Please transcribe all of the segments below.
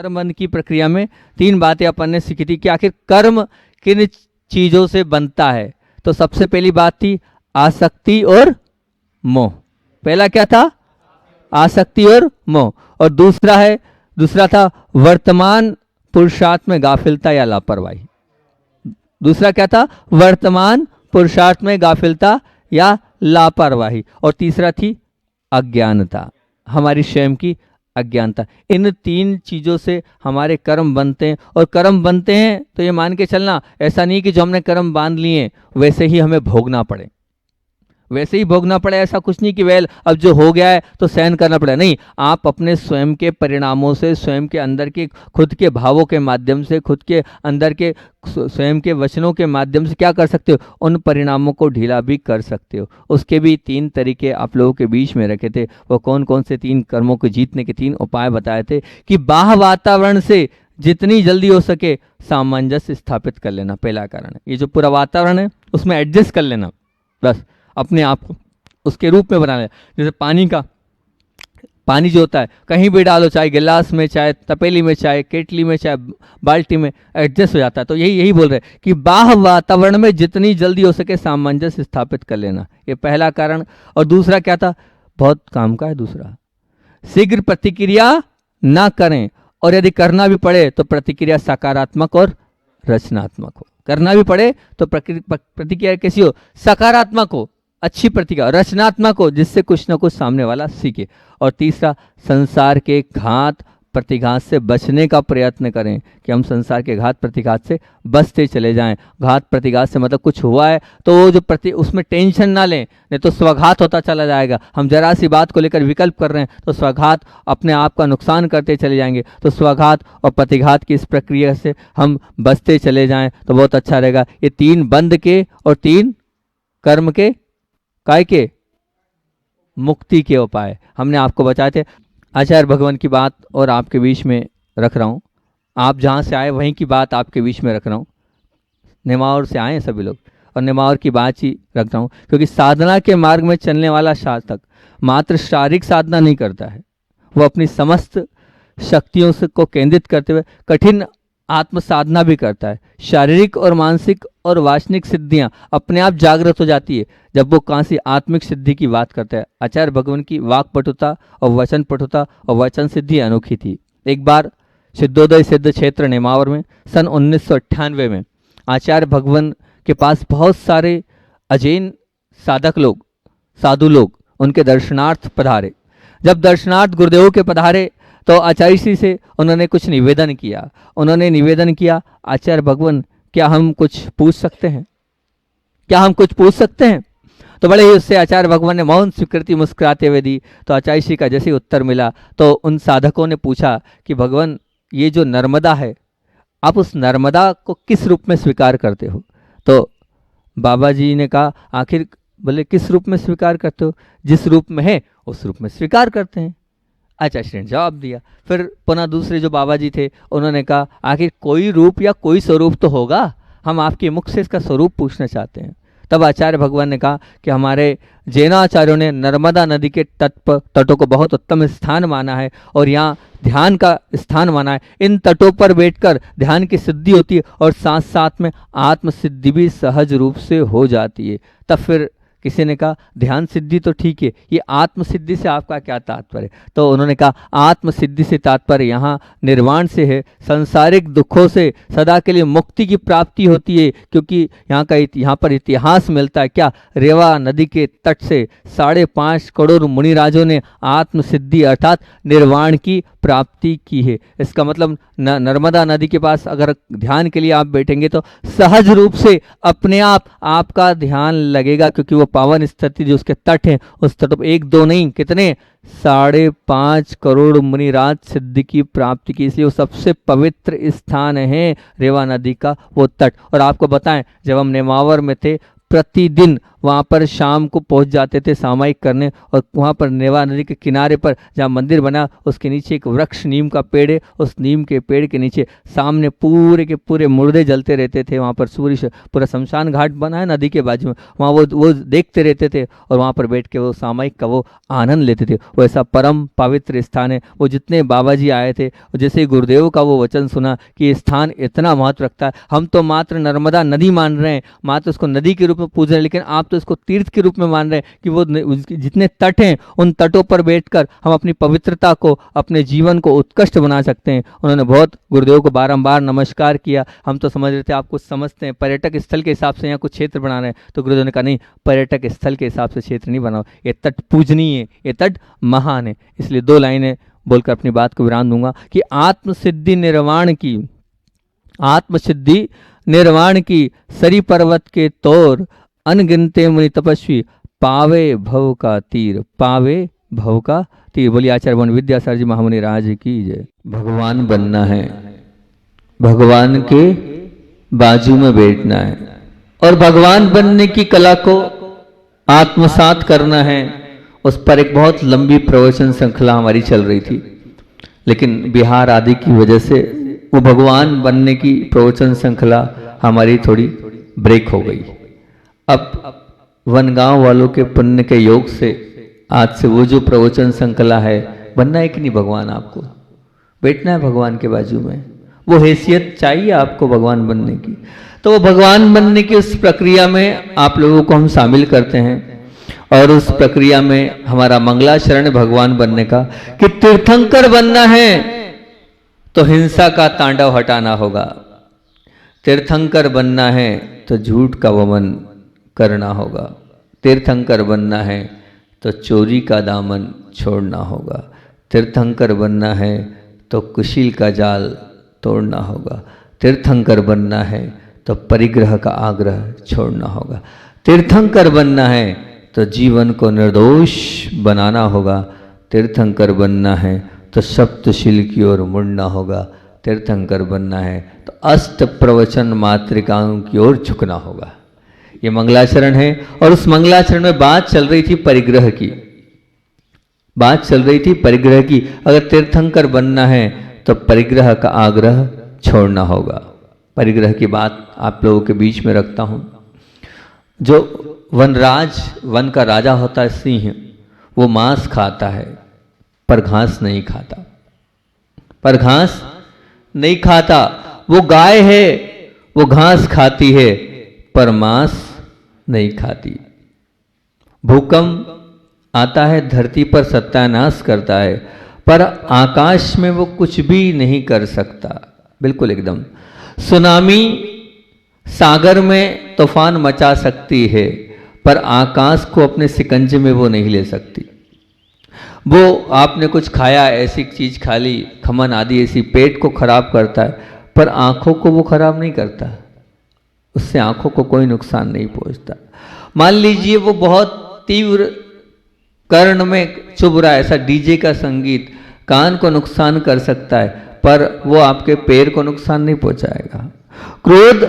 कर्म बंध की प्रक्रिया में 3 बातें अपन ने सीखी थी कि आखिर कर्म किन चीजों से बनता है। तो सबसे पहली बात थी आसक्ति और मोह। पहला क्या था? आसक्ति और मोह। और दूसरा था वर्तमान पुरुषार्थ में गाफिलता या लापरवाही। दूसरा क्या था? वर्तमान पुरुषार्थ में गाफिलता या लापरवाही। और तीसरा थी अज्ञानता, हमारी स्वयं की अज्ञानता। इन 3 चीजों से हमारे कर्म बनते हैं। और कर्म बनते हैं तो ये मान के चलना, ऐसा नहीं कि जो हमने कर्म बांध लिए वैसे ही हमें भोगना पड़े, वैसे ही भोगना पड़े। ऐसा कुछ नहीं कि वेल अब जो हो गया है तो सहन करना पड़े। नहीं, आप अपने स्वयं के परिणामों से, स्वयं के अंदर के खुद के भावों के माध्यम से, खुद के अंदर के स्वयं के वचनों के माध्यम से क्या कर सकते हो? उन परिणामों को ढीला भी कर सकते हो। उसके भी 3 तरीके आप लोगों के बीच में रखे थे। वो कौन कौन से 3 कर्मों को जीतने के 3 उपाय बताए थे कि बाह्य वातावरण से जितनी जल्दी हो सके सामंजस्य स्थापित कर लेना। पहला कारण है ये जो पूरा वातावरण है उसमें एडजस्ट कर लेना, बस अपने आप को उसके रूप में बना लेना। जैसे पानी जो होता है कहीं भी डालो, चाहे गिलास में, चाहे तपेली में, चाहे केटली में, चाहे बाल्टी में, एडजस्ट हो जाता है। तो यही बोल रहे हैं कि बाह्य वातावरण में जितनी जल्दी हो सके सामंजस्य स्थापित कर लेना, ये पहला कारण। और दूसरा क्या था? बहुत काम का है दूसरा, शीघ्र प्रतिक्रिया ना करें, और यदि करना भी पड़े तो प्रतिक्रिया सकारात्मक और रचनात्मक हो। करना भी पड़े तो प्रतिक्रिया कैसी हो? सकारात्मक हो, अच्छी प्रतिक्रिया, रचनात्मक हो, जिससे कुछ ना कुछ सामने वाला सीखे। और तीसरा, संसार के घात प्रतिघात से बचने का प्रयत्न करें कि हम संसार के घात प्रतिघात से बचते चले जाएं। घात प्रतिघात से मतलब कुछ हुआ है तो वो जो उसमें टेंशन ना लें, नहीं तो स्वघात होता चला जाएगा। हम जरा सी बात को लेकर विकल्प कर रहे हैं तो स्वघात अपने आप का नुकसान करते चले जाएंगे। तो स्वघात और प्रतिघात की इस प्रक्रिया से हम बचते चले जाएं तो बहुत अच्छा रहेगा। ये 3 बंध के और 3 कर्म के, काय के, मुक्ति के उपाय हमने आपको बताए थे। आचार्य भगवान की बात और आपके बीच में रख रहा हूँ, आप जहाँ से आए वहीं की बात आपके बीच में रख रहा हूँ। नेमावर से आए हैं सभी लोग और नेमावर की बात ही रख रहा हूँ, क्योंकि साधना के मार्ग में चलने वाला साधक मात्र शारीरिक साधना नहीं करता है, वो अपनी समस्त शक्तियों से को केंद्रित करते हुए कठिन आत्म साधना भी करता है। शारीरिक और मानसिक और वासनिक सिद्धियां अपने आप जागृत हो जाती है जब वो कांसी आत्मिक सिद्धि की बात करता है। आचार्य भगवान की वाक पटुता और वचन पटुता और वचन सिद्धि अनोखी थी। एक बार सिद्धोदय सिद्ध क्षेत्र नेमावर में सन 1998 में आचार्य भगवान के पास बहुत सारे अजैन साधक लोग, साधु लोग उनके दर्शनार्थ पधारे। जब दर्शनार्थ गुरुदेव के पधारे तो आचार्य श्री से उन्होंने कुछ निवेदन किया। उन्होंने निवेदन किया, आचार्य भगवान क्या हम कुछ पूछ सकते हैं? क्या हम कुछ पूछ सकते हैं? तो बड़े ही उससे आचार्य भगवान ने मौन स्वीकृति मुस्कुराते हुए दी। तो आचार्य श्री का जैसे ही उत्तर मिला तो उन साधकों ने पूछा कि भगवान ये जो नर्मदा है, आप उस नर्मदा को किस रूप में स्वीकार करते हो? तो बाबा जी ने कहा, आखिर बोले किस रूप में स्वीकार करते हो? जिस रूप में है उस रूप में स्वीकार करते हैं। आचार्य श्री ने जवाब दिया। फिर पुनः दूसरे जो बाबा जी थे उन्होंने कहा, आखिर कोई रूप या कोई स्वरूप तो होगा, हम आपके मुख से इसका स्वरूप पूछना चाहते हैं। तब आचार्य भगवान ने कहा कि हमारे जैनाचार्यों ने नर्मदा नदी के तटों को बहुत उत्तम स्थान माना है और यहाँ ध्यान का स्थान माना है। इन तटों पर बैठकर ध्यान की सिद्धि होती है और साथ साथ में आत्म सिद्धि भी सहज रूप से हो जाती है। तब फिर किसी ने कहा, ध्यान सिद्धि तो ठीक है, ये आत्म सिद्धि से आपका क्या तात्पर्य? तो उन्होंने कहा, आत्म सिद्धि से तात्पर्य यहाँ निर्वाण से है, संसारिक दुखों से सदा के लिए मुक्ति की प्राप्ति होती है। क्योंकि यहाँ पर इतिहास मिलता है क्या, रेवा नदी के तट से 5.5 करोड़ मुनिराजों ने आत्म सिद्धि अर्थात निर्वाण की प्राप्ति की है। इसका मतलब नर्मदा नदी के पास अगर ध्यान के लिए आप बैठेंगे तो सहज रूप से अपने आप आपका ध्यान लगेगा, क्योंकि वो पावन स्थिति जो उसके तट हैं, उस तट पर 1-2 नहीं, कितने 5.5 करोड़ मुनिराज सिद्धि की प्राप्ति की। इसलिए वो सबसे पवित्र स्थान है रेवा नदी का वो तट। और आपको बताएं, जब हम नेमावर में थे प्रतिदिन वहाँ पर शाम को पहुँच जाते थे सामायिक करने, और वहाँ पर नेवा नदी के किनारे पर जहाँ मंदिर बना उसके नीचे एक वृक्ष नीम का पेड़ है, उस नीम के पेड़ के नीचे सामने पूरे के पूरे मुर्दे जलते रहते थे। वहाँ पर सूर्य पूरा शमशान घाट बना है नदी के बाजू में, वहाँ वो देखते रहते थे और वहाँ पर बैठ के वो सामायिक का वो आनंद लेते थे। वो ऐसा परम पवित्र स्थान है। वो जितने बाबा जी आए थे, जैसे गुरुदेव का वो वचन सुना कि ये स्थान इतना महत्व रखता है। हम तो मात्र नर्मदा नदी मान रहे हैं, मात्र उसको नदी के रूप में पूज रहे हैं, लेकिन आप तो इसको तीर्थ के रूप में मान रहे हैं कि वो जितने तट हैं उन तटों पर बैठकर हम अपनी पवित्रता को, अपने जीवन को उत्कृष्ट बना सकते हैं। उन्होंने बहुत गुरुदेव को बारंबार नमस्कार किया। हम तो समझ रहे थे आप कुछ समझते हैं, पर्यटक स्थल के हिसाब से यहाँ कुछ क्षेत्र बना रहे हैं, तो गुरुदेव ने कहा नहीं, पर्यटक स्थल के हिसाब से क्षेत्र नहीं बनाओ, ये तट पूजनीय है, ये तट महान है। इसलिए 2 लाइनें बोलकर अपनी बात को विराम दूंगा कि आत्मसिद्धि निर्वाण की सरी पर्वत के तौर अनगिनते मुनि तपस्वी पावे भव का तीर, पावे भव का तीर। बोलिए आचार्य भवन विद्यासागर जी महामुनि राज की जय। भगवान बनना है, भगवान के बाजू में बैठना है और भगवान बनने की कला को आत्मसात करना है। उस पर एक बहुत लंबी प्रवचन श्रृंखला हमारी चल रही थी, लेकिन बिहार आदि की वजह से वो भगवान बनने की प्रवचन श्रृंखला हमारी थोड़ी ब्रेक हो गई। अब वनगांव वालों के पुण्य के योग से आज से वो जो प्रवचन श्रृंखला है, बनना है कि नहीं भगवान, आपको बैठना है भगवान के बाजू में, वो हैसियत चाहिए आपको भगवान बनने की। तो वो भगवान बनने की उस प्रक्रिया में आप लोगों को हम शामिल करते हैं और उस प्रक्रिया में हमारा मंगलाचरण भगवान बनने का कि तीर्थंकर बनना है तो हिंसा का तांडव हटाना होगा, तीर्थंकर बनना है तो झूठ का वमन करना होगा, तीर्थंकर बनना है तो चोरी का दामन छोड़ना होगा, तीर्थंकर बनना है तो कुशील का जाल तोड़ना होगा, तीर्थंकर बनना है तो परिग्रह का आग्रह छोड़ना होगा, तीर्थंकर बनना है तो जीवन को निर्दोष बनाना होगा, तीर्थंकर बनना है तो सप्तशील की ओर मुड़ना होगा, तीर्थंकर बनना है तो अष्ट प्रवचन मातृकाओं की ओर झुकना होगा। ये मंगलाचरण है और उस मंगलाचरण में बात चल रही थी परिग्रह की, बात चल रही थी परिग्रह की। अगर तीर्थंकर बनना है तो परिग्रह का आग्रह छोड़ना होगा। परिग्रह की बात आप लोगों के बीच में रखता हूं। जो वनराज, वन का राजा होता है सिंह, वो मांस खाता है पर घास नहीं खाता, पर घास नहीं खाता। वो गाय है, वो घास खाती है पर मांस नहीं खाती। भूकंप आता है, धरती पर सत्यानाश करता है, पर आकाश में वो कुछ भी नहीं कर सकता, बिल्कुल एकदम। सुनामी सागर में तूफान मचा सकती है, पर आकाश को अपने सिकंजे में वो नहीं ले सकती। वो आपने कुछ खाया, ऐसी चीज खा ली, खमन आदि ऐसी, पेट को खराब करता है, पर आंखों को वो खराब नहीं करता, उससे आंखों को कोई नुकसान नहीं पहुंचता। मान लीजिए वो बहुत तीव्र कर्ण में चुभ रहा है, ऐसा डीजे का संगीत कान को नुकसान कर सकता है, पर वो आपके पैर को नुकसान नहीं पहुंचाएगा। क्रोध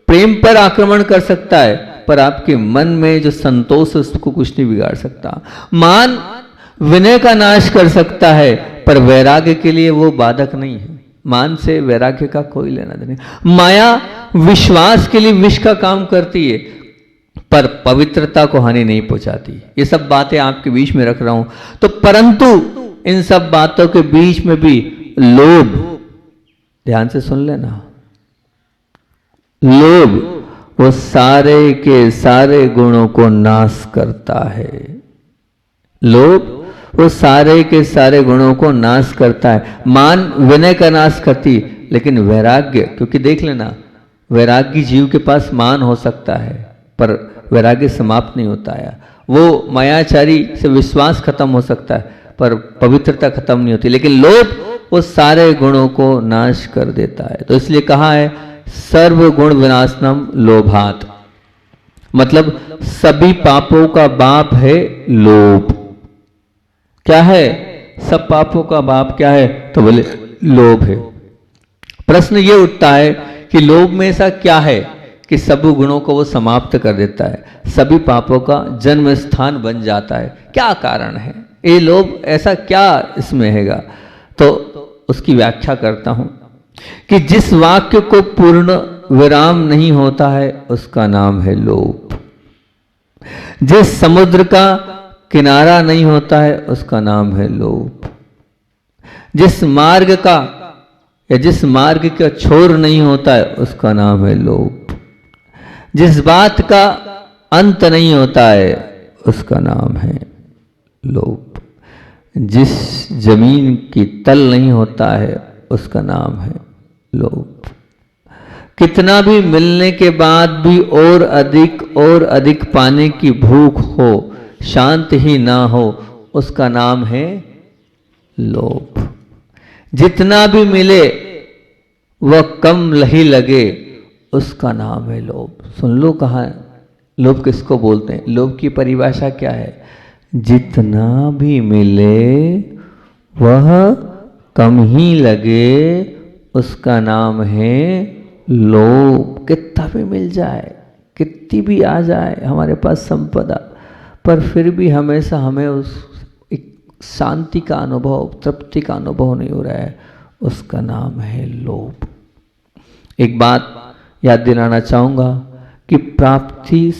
प्रेम पर आक्रमण कर सकता है, पर आपके मन में जो संतोष है उसको कुछ नहीं बिगाड़ सकता। मान विनय का नाश कर सकता है, पर वैराग्य के लिए वो बाधक नहीं है। मान से वैराग्य का कोई लेना देना। माया विश्वास के लिए विष का काम करती है, पर पवित्रता को हानि नहीं पहुंचाती। ये सब बातें आपके बीच में रख रहा हूं, तो परंतु इन सब बातों के बीच में भी लोभ, ध्यान से सुन लेना, लोभ वो सारे के सारे गुणों को नाश करता है। लोभ वो सारे के सारे गुणों को नाश करता है। मान विनय का नाश करती, लेकिन वैराग्य, क्योंकि देख लेना, वैराग्य जीव के पास मान हो सकता है पर वैराग्य समाप्त नहीं होता है। वो मायाचारी से विश्वास खत्म हो सकता है पर पवित्रता खत्म नहीं होती, लेकिन लोभ वो सारे गुणों को नाश कर देता है। तो इसलिए कहा है सर्व गुण विनाशनम लोभात, मतलब सभी पापों का बाप है लोभ। क्या है? सब पापों का बाप क्या है? तो बोले लोभ है। प्रश्न ये उठता है कि लोभ में ऐसा क्या है कि सभी गुणों को वो समाप्त कर देता है, सभी पापों का जन्म स्थान बन जाता है। क्या कारण है ये लोभ, ऐसा क्या इसमें हैगा? तो उसकी व्याख्या करता हूं कि जिस वाक्य को पूर्ण विराम नहीं होता है उसका नाम है लोभ। जिस समुद्र का किनारा नहीं होता है उसका नाम है लोभ। जिस मार्ग का या जिस मार्ग का छोर नहीं होता है उसका नाम है लोभ। जिस बात का अंत नहीं होता है उसका नाम है लोभ। जिस जमीन की तल नहीं होता है उसका नाम है लोभ। कितना भी मिलने के बाद भी और अधिक पाने की भूख हो, शांत ही ना हो, उसका नाम है लोभ। जितना भी मिले वह कम ही लगे, उसका नाम है लोभ। सुन लो कहाँ लोभ किसको बोलते हैं। लोभ की परिभाषा क्या है? जितना भी मिले वह कम ही लगे, उसका नाम है लोभ। कितना भी मिल जाए, कितनी भी आ जाए हमारे पास संपदा, पर फिर भी हमेशा हमें उस शांति का अनुभव, तृप्ति का अनुभव नहीं हो रहा है, उसका नाम है लोभ। एक बात याद दिलाना चाहूंगा कि प्राप्ति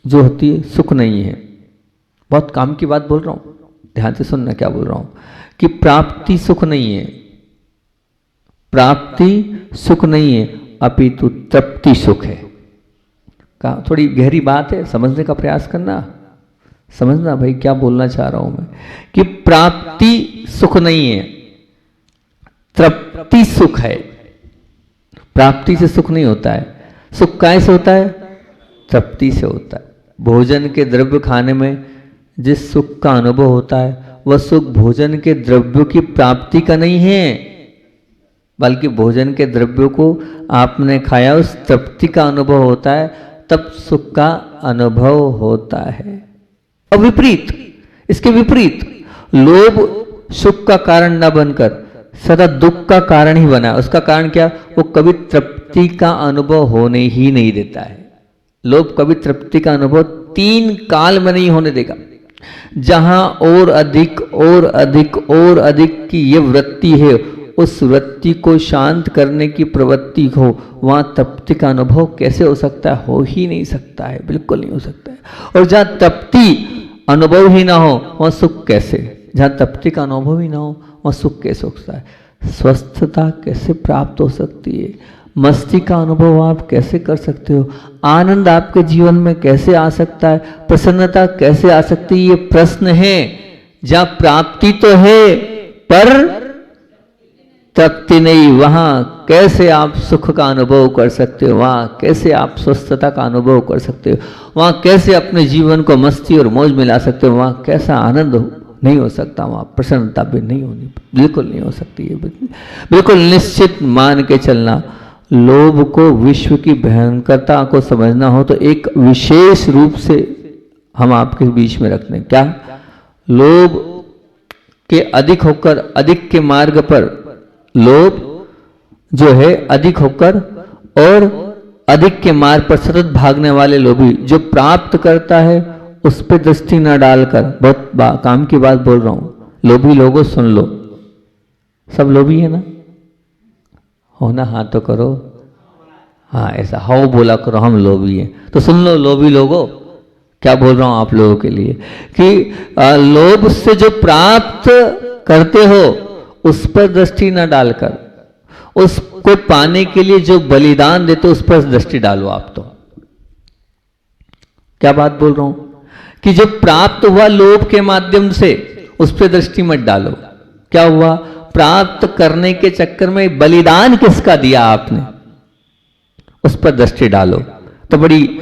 जो होती है सुख नहीं है। बहुत काम की बात बोल रहा हूं, ध्यान से सुनना क्या बोल रहा हूं कि प्राप्ति सुख नहीं है। प्राप्ति सुख नहीं है, अपितु तृप्ति सुख है। कहा थोड़ी गहरी बात है, समझने का प्रयास करना, समझना भाई क्या बोलना चाह रहा हूं मैं, कि प्राप्ति सुख नहीं है, तृप्ति सुख है। प्राप्ति से सुख नहीं होता है। सुख कैसे होता है? तृप्ति से होता है। भोजन के द्रव्य खाने में जिस सुख का अनुभव होता है वह सुख भोजन के द्रव्यों की प्राप्ति का नहीं है, बल्कि भोजन के द्रव्यों को आपने खाया, उस तृप्ति का अनुभव होता है, तब सुख का अनुभव होता है। और विपरीत, इसके विपरीत लोभ सुख का कारण न बनकर सदा दुख का कारण ही बना। उसका कारण क्या? वो कभी तृप्ति का अनुभव होने ही नहीं देता है। लोभ कभी तृप्ति का अनुभव 3 काल में नहीं होने देगा। जहां और अधिक की ये वृत्ति है, उस वृत्ति को शांत करने की प्रवृत्ति हो, वहां तृप्ति का अनुभव कैसे हो सकता है? हो ही नहीं सकता है, बिल्कुल नहीं हो सकता है। और जहां तृप्ति अनुभव ही ना हो वहां सुख कैसे? जहां तृप्ति का अनुभव ही ना हो वहां सुख कैसे हो सकता है? स्वस्थता कैसे प्राप्त हो सकती है? मस्ती का अनुभव आप कैसे कर सकते हो? आनंद आपके जीवन में कैसे आ सकता है? प्रसन्नता कैसे आ सकती है? ये प्रश्न है। जहां प्राप्ति तो है पर तृप्ति नहीं, वहां कैसे आप सुख का अनुभव कर सकते हो? वहां कैसे आप स्वस्थता का अनुभव कर सकते हो? वहां कैसे अपने जीवन को मस्ती और मौज में ला सकते हो? वहां कैसा आनंद नहीं हो सकता? वहां प्रसन्नता भी नहीं होनी, बिल्कुल नहीं हो सकती है। बिल्कुल निश्चित मान के चलना। लोभ को, विश्व की भयंकरता को समझना हो तो एक विशेष रूप से हम आपके बीच में रखने, क्या लोभ के अधिक होकर, अधिक के मार्ग पर लोभ जो है अधिक होकर और अधिक के मार्ग पर सतत भागने वाले लोभी, जो प्राप्त करता है उस पर दृष्टि न डालकर, बहुत काम की बात बोल रहा हूं, लोभी लोगों सुन लो, सब लोभी है ना? हो ना? हाँ तो करो, हाँ ऐसा हो बोला करो, हम लोभी हैं। तो सुन लो लोभी लोगों, क्या बोल रहा हूं आप लोगों के लिए कि लोभ से जो प्राप्त करते हो उस पर दृष्टि न डालकर, उसको पाने के लिए जो बलिदान देते उस पर दृष्टि डालो आप। तो क्या बात बोल रहा हूं कि जो प्राप्त हुआ लोभ के माध्यम से उस पर दृष्टि मत डालो। क्या हुआ? प्राप्त करने के चक्कर में बलिदान किसका दिया आपने, उस पर दृष्टि डालो। तो बड़ी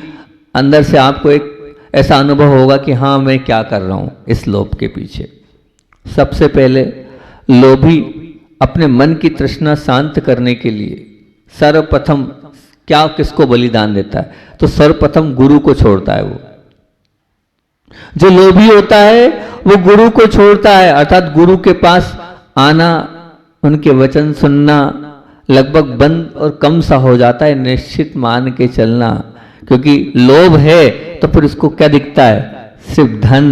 अंदर से आपको एक ऐसा अनुभव होगा कि हाँ मैं क्या कर रहा हूं इस लोभ के पीछे। सबसे पहले लोभी अपने मन की तृष्णा शांत करने के लिए सर्वप्रथम क्या, किसको बलिदान देता है? तो सर्वप्रथम गुरु को छोड़ता है। वो जो लोभी होता है वो गुरु को छोड़ता है, अर्थात गुरु के पास आना, उनके वचन सुनना, लगभग बंद और कम सा हो जाता है, निश्चित मान के चलना। क्योंकि लोभ है तो फिर उसको क्या दिखता है? सिर्फ धन,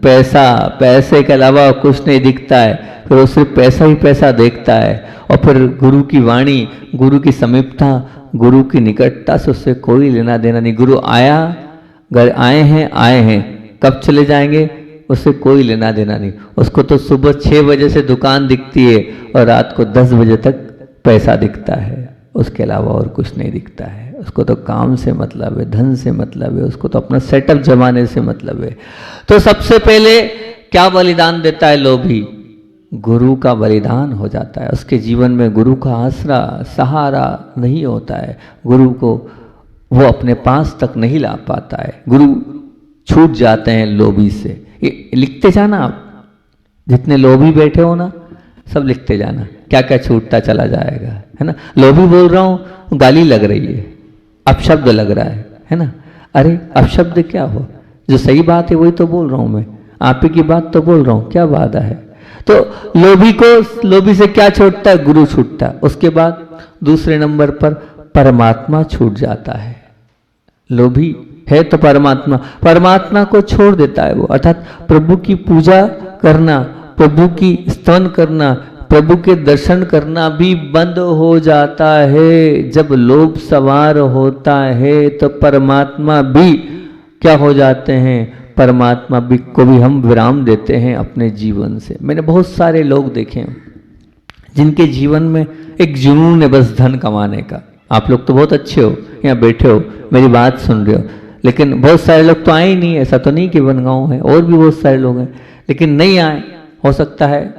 पैसा, पैसे के अलावा कुछ नहीं दिखता है। फिर वो सिर्फ पैसा ही पैसा देखता है। और फिर गुरु की वाणी, गुरु की समीपता, गुरु की निकटता से उससे कोई लेना देना नहीं। गुरु आया, घर आए हैं, कब चले जाएंगे उससे कोई लेना देना नहीं। उसको तो सुबह 6 बजे से दुकान दिखती है और रात को 10 बजे तक पैसा दिखता है, उसके अलावा और कुछ नहीं दिखता है। उसको तो काम से मतलब है, धन से मतलब है, उसको तो अपना सेटअप जमाने से मतलब है। तो सबसे पहले क्या बलिदान देता है लोभी? गुरु का बलिदान हो जाता है। उसके जीवन में गुरु का आसरा, सहारा नहीं होता है। गुरु को वो अपने पास तक नहीं ला पाता है। गुरु छूट जाते हैं लोभी से। ये लिखते जाना आप, जितने लोभी बैठे हो ना, सब लिखते जाना क्या क्या छूटता चला जाएगा, है ना। लोभी बोल रहा हूं, गाली लग रही है, अपशब्द लग रहा है ना। अरे अपशब्द क्या हो? जो सही बात है वही तो बोल रहा हूं मैं, आप ही की बात तो बोल रहा हूं, क्या बाधा है। तो लोभी से क्या छूटता है? गुरु छूटता है। उसके बाद दूसरे नंबर पर परमात्मा छूट जाता है। लोभी है तो परमात्मा को छोड़ देता है वो, अर्थात प्रभु की पूजा करना, प्रभु की स्तवन करना, प्रभु के दर्शन करना भी बंद हो जाता है। जब लोभ सवार होता है तो परमात्मा भी क्या हो जाते हैं? परमात्मा भी को भी हम विराम देते हैं अपने जीवन से। मैंने बहुत सारे लोग देखे हैं जिनके जीवन में एक जुनून है बस धन कमाने का। आप लोग तो बहुत अच्छे हो, यहाँ बैठे हो, मेरी बात सुन रहे हो, लेकिन बहुत सारे लोग तो आए ही नहीं। ऐसा तो नहीं कि बनगांव है, और भी बहुत सारे लोग हैं लेकिन नहीं आए। हो सकता है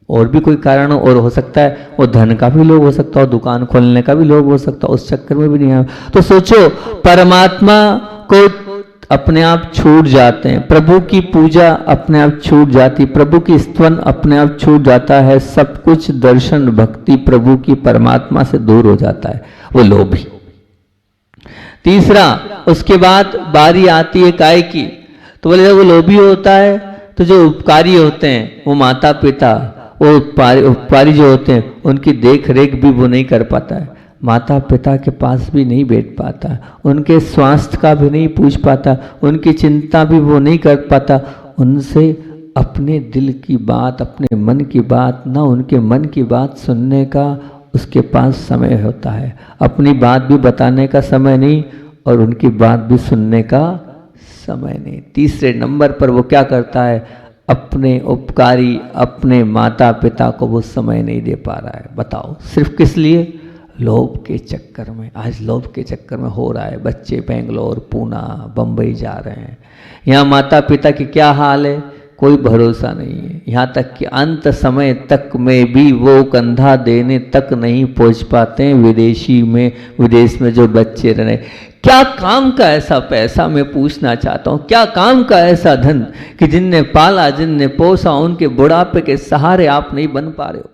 और भी कोई कारण हो, और हो सकता है वो धन का भी लोग हो सकता है, दुकान खोलने का भी लोग हो सकता है, उस चक्कर में भी नहीं आए। तो सोचो, परमात्मा को अपने आप छूट जाते हैं, प्रभु की पूजा अपने आप छूट जाती, प्रभु की स्तवन अपने आप छूट जाता है, सब कुछ दर्शन भक्ति प्रभु की परमात्मा से दूर हो जाता है, वो लोभी। तीसरा, उसके बाद बारी आती है काय की। तो बोले वो लोभी होता है तो जो उपकारी होते हैं, वो माता पिता, वो उपकारी जो होते हैं, उनकी देख रेख भी वो नहीं कर पाता है, माता पिता के पास भी नहीं बैठ पाता, उनके स्वास्थ्य का भी नहीं पूछ पाता, उनकी चिंता भी वो नहीं कर पाता, उनसे अपने दिल की बात, अपने मन की बात, ना उनके मन की बात सुनने का उसके पास समय होता है, अपनी बात भी बताने का समय नहीं और उनकी बात भी सुनने का समय नहीं। तीसरे नंबर पर वो क्या करता है? अपने उपकारी, अपने माता पिता को वो समय नहीं दे पा रहा है। बताओ, सिर्फ किस लिए? लोभ के चक्कर में। आज लोभ के चक्कर में हो रहा है, बच्चे बेंगलोर, पूना, बम्बई जा रहे हैं। यहाँ माता पिता की क्या हाल है, कोई भरोसा नहीं है। यहाँ तक कि अंत समय तक में भी वो कंधा देने तक नहीं पहुँच पाते हैं। विदेश में जो बच्चे रहे, क्या काम का ऐसा पैसा, मैं पूछना चाहता हूँ, क्या काम का ऐसा धन कि जिनने पाला, जिनने पोसा, उनके बुढ़ापे के सहारे आप नहीं बन पा रहे हो।